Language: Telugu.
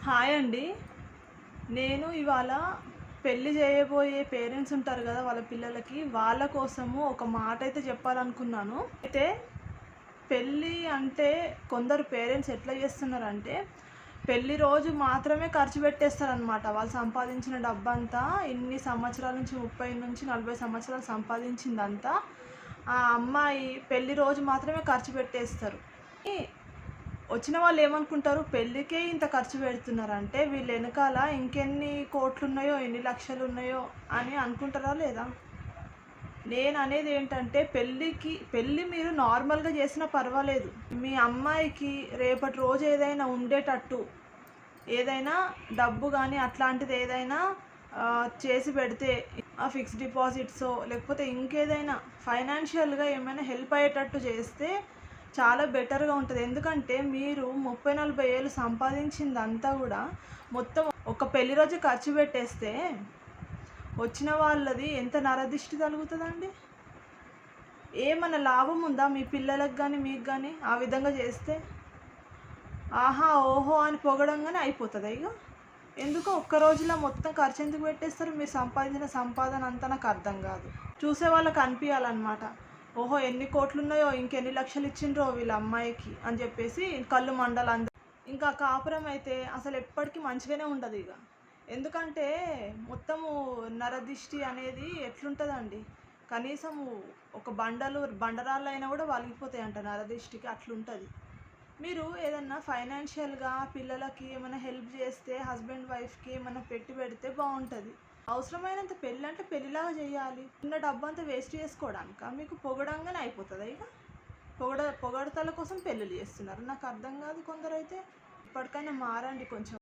హాయ్ అండి. నేను ఇవాళ పెళ్లి చేయబోయే పేరెంట్స్ ఉంటారు కదా, వాళ్ళ పిల్లలకి వాళ్ళ కోసము ఒక మాట అయితే చెప్పాలనుకున్నాను. అయితే పెళ్ళి అంటే కొందరు పేరెంట్స్ ఎట్లా చేస్తున్నారంటే పెళ్లి రోజు మాత్రమే ఖర్చు పెట్టేస్తారనమాట. వాళ్ళు సంపాదించిన డబ్బంతా ఇన్ని సంవత్సరాల నుంచి 30 నుంచి 40 సంవత్సరాలు సంపాదించిందంతా ఆ అమ్మాయి పెళ్లి రోజు మాత్రమే ఖర్చు పెట్టేస్తారు. వచ్చిన వాళ్ళు ఏమనుకుంటారు, పెళ్ళికే ఇంత ఖర్చు పెడుతున్నారంటే వీళ్ళు వెనకాల ఇంకెన్ని కోట్లు ఉన్నాయో ఎన్ని లక్షలు ఉన్నాయో అని అనుకుంటారా లేదా? నేను అనేది ఏంటంటే పెళ్ళి మీరు నార్మల్గా చేసినా పర్వాలేదు. మీ అమ్మాయికి రేపటి రోజు ఏదైనా ఉండేటట్టు ఏదైనా డబ్బు కానీ అట్లాంటిది ఏదైనా చేసి పెడితే, ఆ ఫిక్స్డ్ డిపాజిట్సో లేకపోతే ఇంకేదైనా ఫైనాన్షియల్గా ఏమైనా హెల్ప్ అయ్యేటట్టు చేస్తే చాలా బెటర్గా ఉంటుంది. ఎందుకంటే మీరు 30-40 ఏళ్ళు సంపాదించిందంతా కూడా మొత్తం ఒక పెళ్లి రోజు ఖర్చు పెట్టేస్తే వచ్చిన వాళ్ళది ఎంత నరదిష్టి తగులుతుందండి. ఏమన్నా లాభం ఉందా మీ పిల్లలకు కానీ మీకు కానీ ఆ విధంగా చేస్తే? ఆహా ఓహో అని పొగడంగానే అయిపోతుంది. ఇక ఎందుకో ఒక్క రోజులో మొత్తం ఖర్చు ఎందుకు పెట్టేస్తారు? మీరు సంపాదించిన సంపాదన అంతా నాకు అర్థం కాదు. చూసే వాళ్ళకి అనిపించాలన్నమాట, ఓహో ఎన్ని కోట్లు ఉన్నాయో, ఇంకెన్ని లక్షలు ఇచ్చిండ్రో వీళ్ళ అమ్మాయికి అని చెప్పేసి కళ్ళు మండలు అందరు. ఇంకా కాపురం అయితే అసలు ఎప్పటికీ మంచిగానే ఉండదు ఇక. ఎందుకంటే మొత్తము నరదిష్టి అనేది ఎట్లుంటుందండి, కనీసము ఒక బండరాళ్ళు అయినా కూడా వలిగిపోతాయంట నరదిష్టికి, అట్లుంటుంది. మీరు ఏదన్నా ఫైనాన్షియల్గా పిల్లలకి ఏమైనా హెల్ప్ చేస్తే, హస్బెండ్ వైఫ్కి ఏమైనా పెడితే బాగుంటుంది. అవసరమైనంత పెళ్ళి అంటే పెళ్ళిలాగా చేయాలి. ఉన్న డబ్బు అంతా వేస్ట్ చేసుకోవడానిక? మీకు పొగడంగానే అయిపోతుంది. ఇక పొగడతల కోసం పెళ్ళిళ్ళు చేస్తున్నారు. నాకు అర్థం కాదు కొందరైతే. ఇప్పటికైనా మారండి కొంచెం.